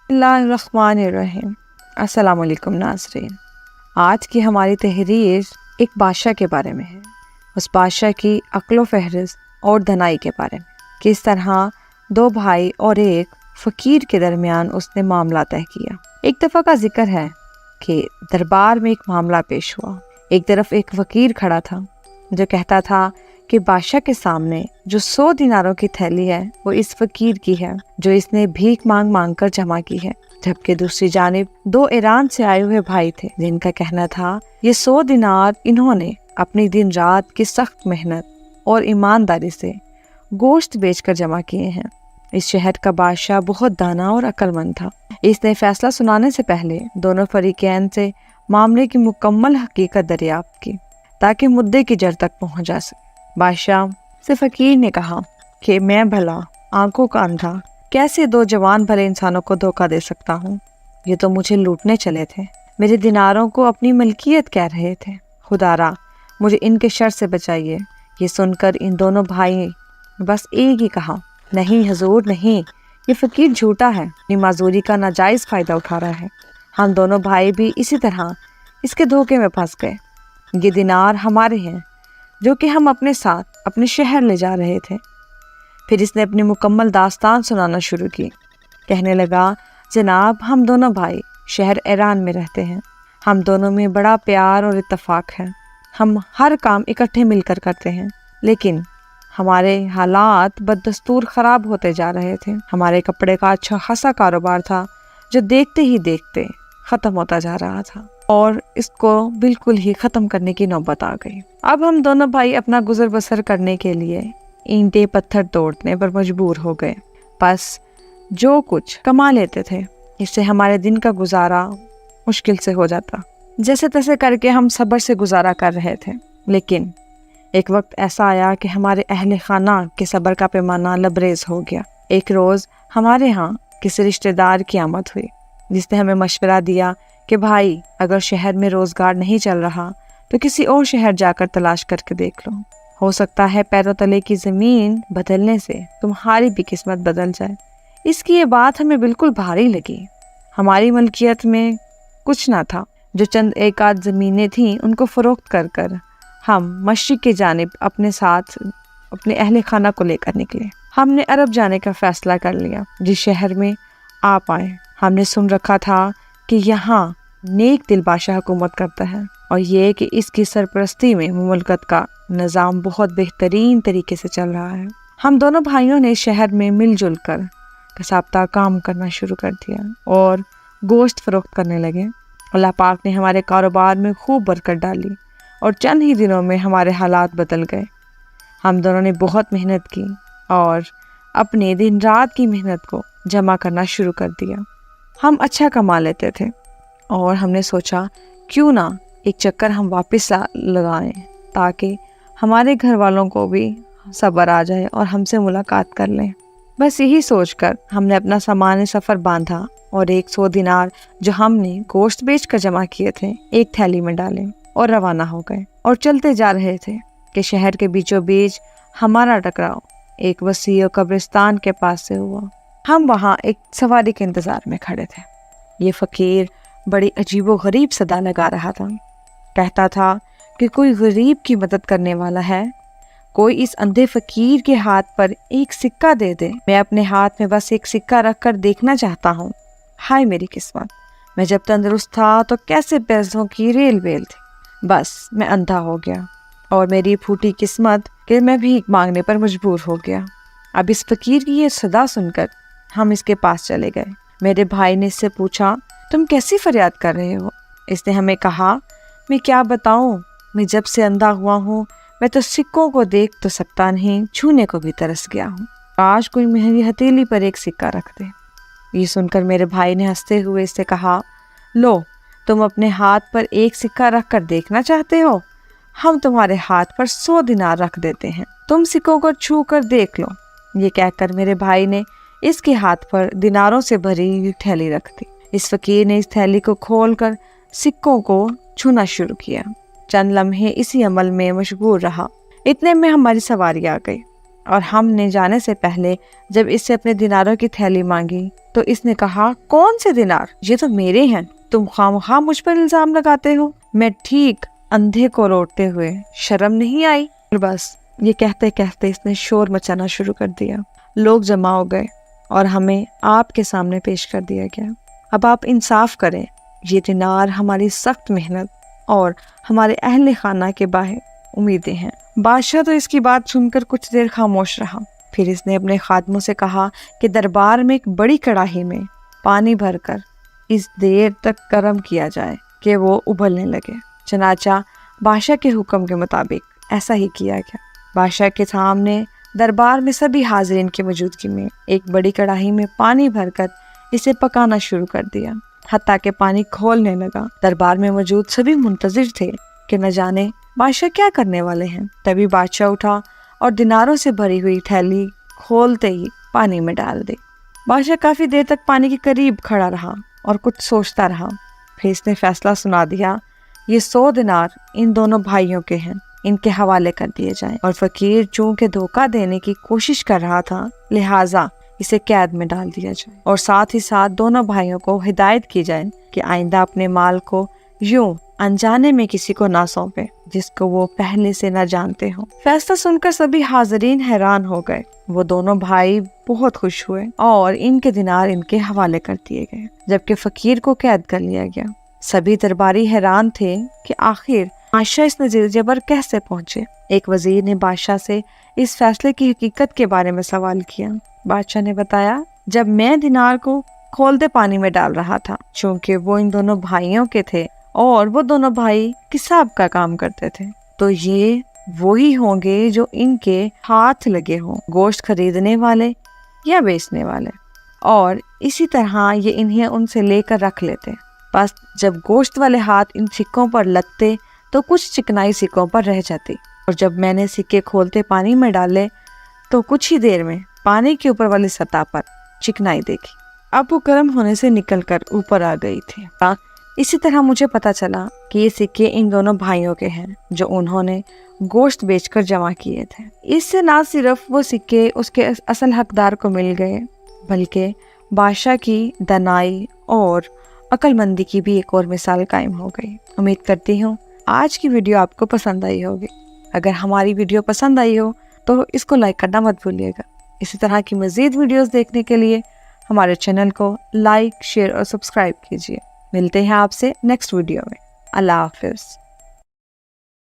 اللہ الرحمن الرحیم۔ السلام علیکم ناظرین، آج کی ہماری تحریر ایک بادشاہ کے بارے میں ہے، اس بادشاہ کی عقل و فہرست اور دانائی کے بارے میں، کس طرح دو بھائی اور ایک فقیر کے درمیان اس نے معاملہ طے کیا۔ ایک دفعہ کا ذکر ہے کہ دربار میں ایک معاملہ پیش ہوا۔ ایک طرف ایک فقیر کھڑا تھا جو کہتا تھا کہ بادشاہ کے سامنے جو 100 دیناروں کی تھیلی ہے وہ اس فقیر کی ہے جو اس نے بھیک مانگ مانگ کر جمع کی ہے، جبکہ دوسری جانب 2 ایران سے آئے ہوئے بھائی تھے جن کا کہنا تھا یہ 100 دینار انہوں نے اپنی دن رات کی سخت محنت اور ایمانداری سے گوشت بیچ کر جمع کیے ہیں۔ اس شہر کا بادشاہ بہت دانا اور عقل مند تھا۔ اس نے فیصلہ سنانے سے پہلے دونوں فریقین سے معاملے کی مکمل حقیقت دریافت کی تاکہ مدعے کی جڑ تک پہنچ جا سکے۔ بادشاہ سے فقیر نے کہا کہ میں بھلا آنکھوں کا اندھا کیسے 2 جوان بھلے انسانوں کو دھوکہ دے سکتا ہوں؟ یہ تو مجھے لوٹنے چلے تھے، میرے دیناروں کو اپنی ملکیت کہہ رہے تھے۔ خدارا مجھے ان کے شر سے بچائیے۔ یہ سن کر ان دونوں بھائی بس ایک ہی کہا، نہیں حضور نہیں، یہ فقیر جھوٹا ہے، اپنی معذوری کا ناجائز فائدہ اٹھا رہا ہے۔ ہم دونوں بھائی بھی اسی طرح اس کے دھوکے میں پھنس گئے۔ یہ دینار ہمارے ہیں جو کہ ہم اپنے ساتھ اپنے شہر لے جا رہے تھے۔ پھر اس نے اپنی مکمل داستان سنانا شروع کی۔ کہنے لگا، جناب ہم دونوں بھائی شہر ایران میں رہتے ہیں، ہم دونوں میں بڑا پیار اور اتفاق ہے، ہم ہر کام اکٹھے مل کر کرتے ہیں، لیکن ہمارے حالات بددستور خراب ہوتے جا رہے تھے۔ ہمارے کپڑے کا اچھا خاصا کاروبار تھا جو دیکھتے ہی دیکھتے ختم ہوتا جا رہا تھا اور اس کو بالکل ہی ختم کرنے کی نوبت آ گئی۔ اب ہم دونوں بھائی اپنا گزر بسر کرنے کے لیے اینٹیں پتھر توڑنے پر مجبور ہو گئے۔ بس جو کچھ کما لیتے تھے اس سے ہمارے دن کا گزارا مشکل سے ہو جاتا۔ جیسے تیسے کر کے ہم صبر سے گزارا کر رہے تھے، لیکن ایک وقت ایسا آیا کہ ہمارے اہل خانہ کے صبر کا پیمانہ لبریز ہو گیا۔ ایک روز ہمارے ہاں کسی رشتہ دار کی آمد ہوئی جس نے ہمیں مشورہ دیا کہ بھائی اگر شہر میں روزگار نہیں چل رہا تو کسی اور شہر جا کر تلاش کر کے دیکھ لو، ہو سکتا ہے پیروں تلے کی زمین بدلنے سے تمہاری بھی قسمت بدل جائے۔ اس کی یہ بات ہمیں بالکل بھاری لگی۔ ہماری ملکیت میں کچھ نہ تھا، جو چند ایک آدھ زمینیں تھیں ان کو فروخت کر کر ہم مشرق کی جانب اپنے ساتھ اپنے اہل خانہ کو لے کر نکلے۔ ہم نے عرب جانے کا فیصلہ کر لیا، جس شہر میں آپ آئے۔ ہم نے سن رکھا تھا کہ یہاں نیک دل بادشاہ حکومت کرتا ہے اور یہ کہ اس کی سرپرستی میں مملکت کا نظام بہت بہترین طریقے سے چل رہا ہے۔ ہم دونوں بھائیوں نے شہر میں مل جل کر کسابتہ کام کرنا شروع کر دیا اور گوشت فروخت کرنے لگے۔ اللہ پاک نے ہمارے کاروبار میں خوب برکت ڈالی اور چند ہی دنوں میں ہمارے حالات بدل گئے۔ ہم دونوں نے بہت محنت کی اور اپنے دن رات کی محنت کو جمع کرنا شروع کر دیا۔ ہم اچھا کما لیتے تھے اور ہم نے سوچا کیوں نہ ایک چکر ہم واپس لگائیں تاکہ ہمارے گھر والوں کو بھی صبر آ جائے اور ہم سے ملاقات کر لیں۔ بس یہی سوچ کر ہم نے اپنا سامان سفر باندھا اور 100 دینار جو ہم نے گوشت بیچ کر جمع کیے تھے ایک تھیلی میں ڈالے اور روانہ ہو گئے، اور چلتے جا رہے تھے کہ شہر کے بیچوں بیچ ہمارا ٹکراؤ ایک وسیع قبرستان کے پاس سے ہوا۔ ہم وہاں ایک سواری کے انتظار میں کھڑے تھے۔ یہ فقیر بڑی عجیب و غریب صدا لگا رہا تھا، کہتا تھا کہ کوئی غریب کی مدد کرنے والا ہے، کوئی اس اندھے فقیر کے ہاتھ پر ایک سکہ دے دے۔ میں اپنے ہاتھ میں بس ایک سکہ رکھ کر دیکھنا چاہتا ہوں۔ ہائے میری قسمت، میں جب تندرست تھا تو کیسے پیسوں کی ریل ویل تھی۔ بس میں اندھا ہو گیا اور میری پھوٹی قسمت کہ میں بھیک مانگنے پر مجبور ہو گیا۔ اب اس فقیر کی یہ صدا سن کر ہم اس کے پاس چلے گئے۔ میرے بھائی نے اس سے پوچھا، تم کیسی فریاد کر رہے ہو؟ اس نے ہمیں کہا، میں کیا بتاؤں، میں جب سے اندھا ہوا ہوں میں تو سکوں کو دیکھ تو سکتا نہیں، چھونے کو بھی ترس گیا ہوں۔ کاش کوئی میری ہتھیلی پر ایک سکہ رکھ دے۔ یہ سن کر میرے بھائی نے ہنستے ہوئے اس سے کہا، لو تم اپنے ہاتھ پر ایک سکہ رکھ کر دیکھنا چاہتے ہو، ہم تمہارے ہاتھ پر 100 دینار رکھ دیتے ہیں، تم سکوں کو چھو کر دیکھ لو۔ یہ کہہ کر میرے بھائی نے اس کے ہاتھ پر دیناروں سے بھری تھیلی رکھ دی۔ اس فقیر نے اس تھیلی کو کھول کر سکوں کو چھونا شروع کیا۔ چند لمحے اسی عمل میں مشغول رہا، اتنے میں ہماری سواری آ گئی اور ہم نے جانے سے پہلے جب اس سے اپنے دیناروں کی تھیلی مانگی تو اس نے کہا کون سے دینار؟ یہ تو میرے ہیں، تم خواہ مجھ پر الزام لگاتے ہو۔ میں ٹھیک اندھے کو روٹتے ہوئے شرم نہیں آئی؟ اور بس یہ کہتے کہتے اس نے شور مچانا شروع کر دیا۔ لوگ جمع ہو گئے اور ہمیں آپ کے سامنے پیش کر دیا گیا۔ اب آپ انصاف کریں، یہ دینار ہماری سخت محنت اور ہمارے اہل خانہ کے باہر امیدیں ہیں۔ بادشاہ تو اس کی بات سن کر کچھ دیر خاموش رہا، پھر اس نے اپنے خادموں سے کہا کہ دربار میں ایک بڑی کڑاہی میں پانی بھر کر اس دیر تک گرم کیا جائے کہ وہ ابلنے لگے۔ چنانچہ بادشاہ کے حکم کے مطابق ایسا ہی کیا گیا۔ بادشاہ کے سامنے دربار میں سبھی حاضرین کی موجودگی میں ایک بڑی کڑاہی میں پانی بھر کر اسے پکانا شروع کر دیا، حتیٰ کہ پانی کھولنے لگا۔ دربار میں موجود سبھی منتظر تھے کہ نہ جانے بادشاہ کیا کرنے والے ہیں۔ تبھی بادشاہ اٹھا اور دیناروں سے بھری ہوئی تھیلی کھولتے ہی پانی میں ڈال دی۔ بادشاہ کافی دیر تک پانی کے قریب کھڑا رہا اور کچھ سوچتا رہا، پھر اس نے فیصلہ سنا دیا، یہ 100 دینار ان دونوں بھائیوں کے ہیں، ان کے حوالے کر دیے جائیں۔ اور فقیر چونکہ دھوکہ دینے کی کوشش کر رہا تھا، لہٰذا اسے قید میں ڈال دیا جائے، اور ساتھ ہی ساتھ دونوں بھائیوں کو ہدایت کی جائے کہ آئندہ اپنے مال کو یوں انجانے میں کسی کو نہ سونپے جس کو وہ پہلے سے نہ جانتے ہوں۔ فیصلہ سن کر سبھی حاضرین حیران ہو گئے۔ وہ دونوں بھائی بہت خوش ہوئے اور ان کے دینار ان کے حوالے کر دیے گئے، جبکہ فقیر کو قید کر لیا گیا۔ سبھی درباری حیران تھے کہ آخر بادشاہ اس نتیجے پر کیسے پہنچے۔ ایک وزیر نے بادشاہ سے اس فیصلے کی حقیقت کے بارے میں سوال کیا۔ بادشاہ نے بتایا، جب میں دینار کو کھولتے پانی میں ڈال رہا تھا، چونکہ وہ ان دونوں بھائیوں کے تھے اور وہ دونوں بھائی کساب کا کام کرتے تھے، تو یہ وہی ہوں گے جو ان کے ہاتھ لگے ہوں، گوشت خریدنے والے یا بیچنے والے، اور اسی طرح یہ انہیں ان سے لے کر رکھ لیتے۔ بس جب گوشت والے ہاتھ ان سکوں پر لگتے تو کچھ چکنائی سکوں پر رہ جاتی، اور جب میں نے سکے کھولتے پانی میں ڈالے تو کچھ ہی دیر میں پانی کے اوپر والی سطح پر چکنائی دیکھی۔ اب وہ گرم ہونے سے نکل کر اوپر آ گئی تھی۔ اسی طرح مجھے پتا چلا کہ یہ سکے ان دونوں بھائیوں کے ہیں جو انہوں نے گوشت بیچ کر جمع کیے تھے۔ اس سے نہ صرف وہ سکے اس کے اصل حقدار کو مل گئے، بلکہ بادشاہ کی دانائی اور عقل مندی کی بھی ایک اور مثال قائم ہو گئی۔ امید کرتی ہوں آج کی ویڈیو آپ کو پسند آئی ہوگی۔ اگر ہماری ویڈیو پسند آئی ہو تو اس کو لائک کرنا مت بھولیے گا۔ اسی طرح کی مزید ویڈیوز دیکھنے کے لیے ہمارے چینل کو لائک، شیئر اور سبسکرائب کیجیے۔ ملتے ہیں آپ سے نیکسٹ ویڈیو میں۔ اللہ حافظ۔